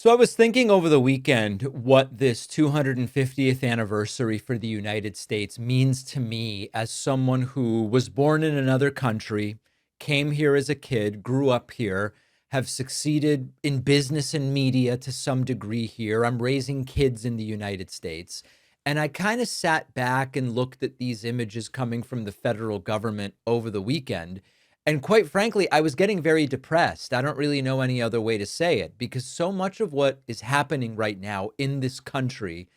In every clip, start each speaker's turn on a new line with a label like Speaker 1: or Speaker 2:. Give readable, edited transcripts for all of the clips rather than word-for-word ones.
Speaker 1: So I was thinking over the weekend what this 250th anniversary for the United States means to me as someone who was born in another country, came here as a kid, grew up here, have succeeded in business and media to some degree here. I'm raising kids in the United States. And I kind of sat back and looked at these images coming from the federal government over the weekend. And quite frankly, I was getting very depressed. I don't really know any other way to say it because so much of what is happening right now in this country,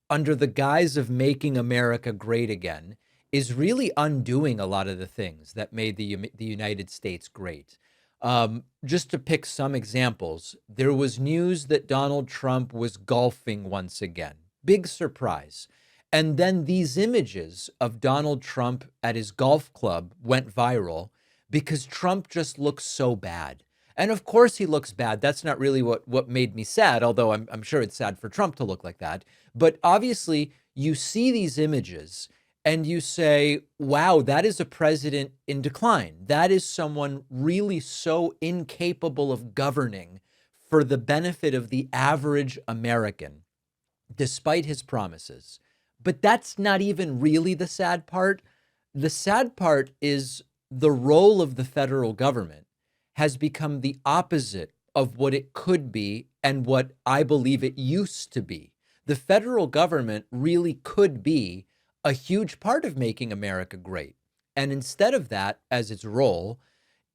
Speaker 1: under the guise of making America great again, is really undoing a lot of the things that made the United States great. Just to pick some examples, there was news that Donald Trump was golfing once again. Big surprise. And then these images of Donald Trump at his golf club went viral because Trump just looks so bad. And of course he looks bad. That's not really what made me sad, although I'm sure it's sad for Trump to look like that. But obviously, you see these images and you say, wow, that is a president in decline. That is someone really so incapable of governing for the benefit of the average American, despite his promises. But that's not even really the sad part. The sad part is the role of the federal government has become the opposite of what it could be and what I believe it used to be. The federal government really could be a huge part of making America great. And instead of that as its role,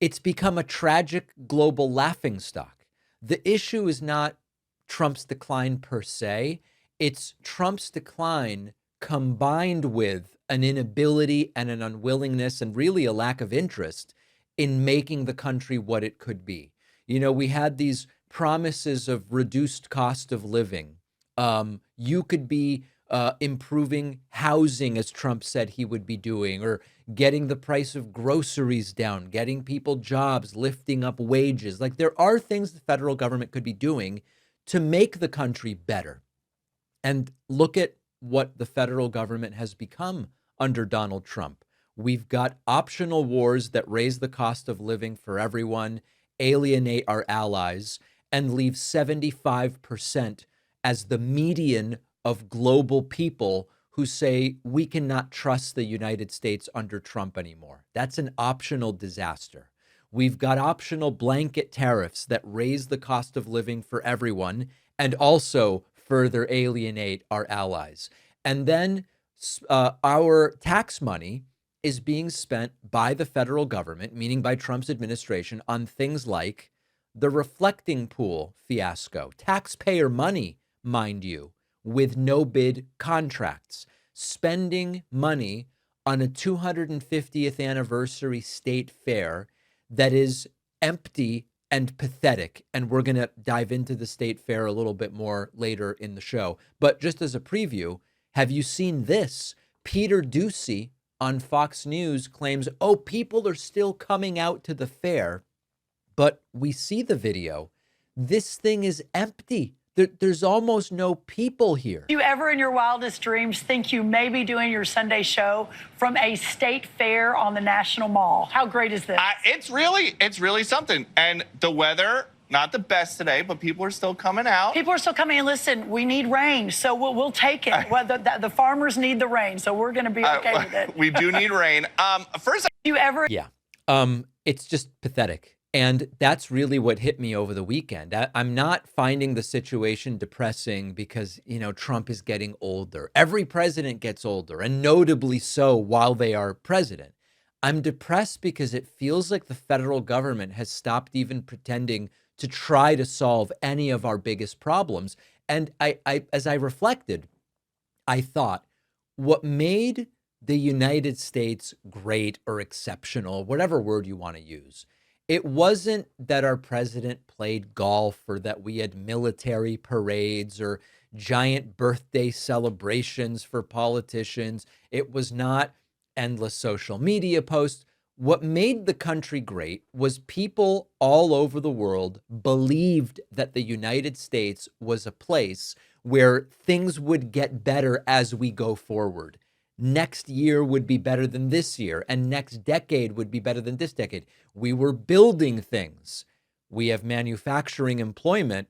Speaker 1: it's become a tragic global laughingstock. The issue is not Trump's decline per se, it's Trump's decline combined with an inability and an unwillingness and really a lack of interest in making the country what it could be. You know, we had these promises of reduced cost of living. You could be improving housing, as Trump said he would be doing, or getting the price of groceries down, getting people jobs, lifting up wages. Like there are things the federal government could be doing to make the country better. And look at what the federal government has become under Donald Trump. We've got optional wars that raise the cost of living for everyone, alienate our allies, and leave 75% as the median of global people who say we cannot trust the United States under Trump anymore. That's an optional disaster. We've got optional blanket tariffs that raise the cost of living for everyone and also further alienate our allies. And then our tax money is being spent by the federal government, meaning by Trump's administration, on things like the reflecting pool fiasco, taxpayer money, mind you, with no bid contracts, spending money on a 250th anniversary state fair that is empty and pathetic. And we're going to dive into the state fair a little bit more later in the show. But just as a preview, have you seen this? Peter Doocy on Fox News claims, oh, people are still coming out to the fair. But we see the video. This thing is empty. There's almost no people here.
Speaker 2: Do you ever in your wildest dreams think you may be doing your Sunday show from a state fair on the National Mall? How great is this?
Speaker 3: It's really something. And the weather, not the best today, but people are still coming out.
Speaker 2: People are still coming in. Listen, we need rain, so we'll take it. Well, the farmers need the rain, so we're going to be okay with it.
Speaker 3: We do need rain. First,
Speaker 2: do you ever?
Speaker 1: Yeah. It's just pathetic. And that's really what hit me over the weekend. I'm not finding the situation depressing because, you know, Trump is getting older. Every president gets older, and notably so while they are president. I'm depressed because it feels like the federal government has stopped even pretending to try to solve any of our biggest problems. And as I reflected, I thought what made the United States great or exceptional, whatever word you want to use, it wasn't that our president played golf or that we had military parades or giant birthday celebrations for politicians. It was not endless social media posts. What made the country great was people all over the world believed that the United States was a place where things would get better as we go forward. Next year would be better than this year, and next decade would be better than this decade. We were building things. We have manufacturing employment,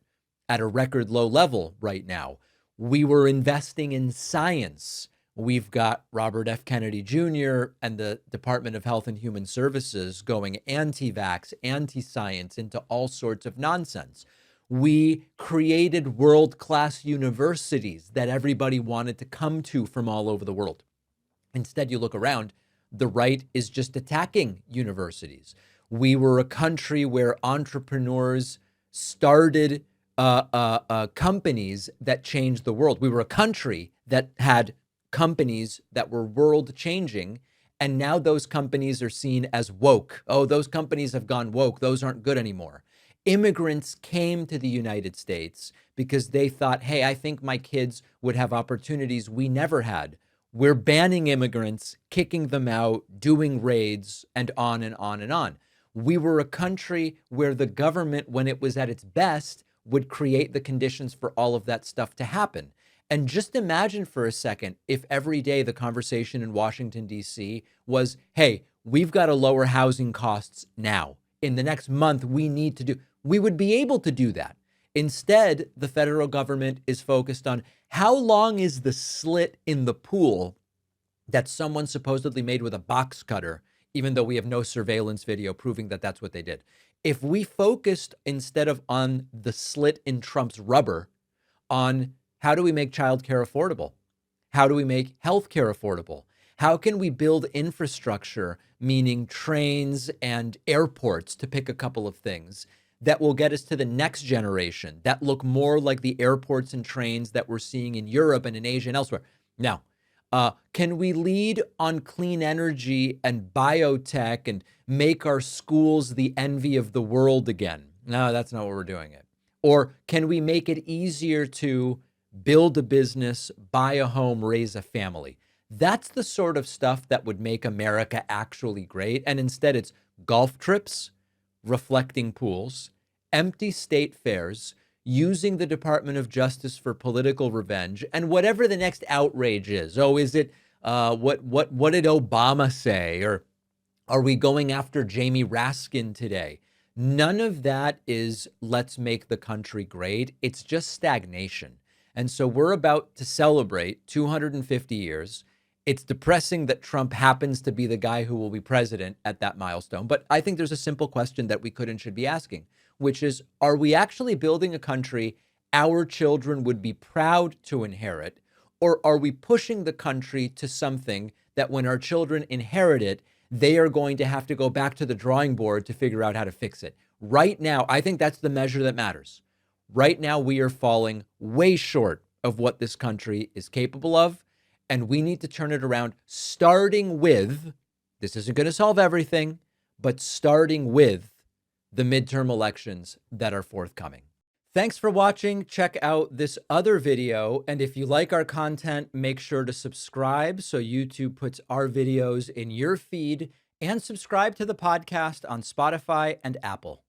Speaker 1: at a record low level right now. We were investing in science. We've got Robert F. Kennedy Jr. and the Department of Health and Human Services going anti-vax, anti-science into all sorts of nonsense. We created world-class universities that everybody wanted to come to from all over the world. Instead, you look around, the right is just attacking universities. We were a country where entrepreneurs started companies that changed the world. We were a country that had companies that were world changing. And now those companies are seen as woke. Oh, those companies have gone woke. Those aren't good anymore. Immigrants came to the United States because they thought, hey, I think my kids would have opportunities we never had. We're banning immigrants, kicking them out, doing raids, and on and on and on. We were a country where the government, when it was at its best, would create the conditions for all of that stuff to happen. And just imagine for a second if every day the conversation in Washington, D.C. was, hey, we've got to lower housing costs now. In the next month, we need to do, we would be able to do that. Instead, the federal government is focused on how long is the slit in the pool that someone supposedly made with a box cutter, even though we have no surveillance video proving that that's what they did. If we focused instead of on the slit in Trump's rubber, on how do we make childcare affordable? How do we make healthcare affordable? How can we build infrastructure, meaning trains and airports, to pick a couple of things, that will get us to the next generation, that look more like the airports and trains that we're seeing in Europe and in Asia and elsewhere? Now, can we lead on clean energy and biotech and make our schools the envy of the world again? No, that's not what we're doing it. Or can we make it easier to build a business, buy a home, raise a family? That's the sort of stuff that would make America actually great. And instead, it's golf trips, reflecting pools, empty state fairs, using the Department of Justice for political revenge, and whatever the next outrage is. Oh, is it what did Obama say? Or are we going after Jamie Raskin today? None of that is let's make the country great. It's just stagnation. And so we're about to celebrate 250 years. It's depressing that Trump happens to be the guy who will be president at that milestone. But I think there's a simple question that we could and should be asking, which is, are we actually building a country our children would be proud to inherit? Or are we pushing the country to something that when our children inherit it, they are going to have to go back to the drawing board to figure out how to fix it? Right now, I think that's the measure that matters. Right now, we are falling way short of what this country is capable of. And we need to turn it around, starting with, this isn't going to solve everything, but starting with the midterm elections that are forthcoming. Thanks for watching. Check out this other video. And if you like our content, make sure to subscribe so YouTube puts our videos in your feed, and subscribe to the podcast on Spotify and Apple.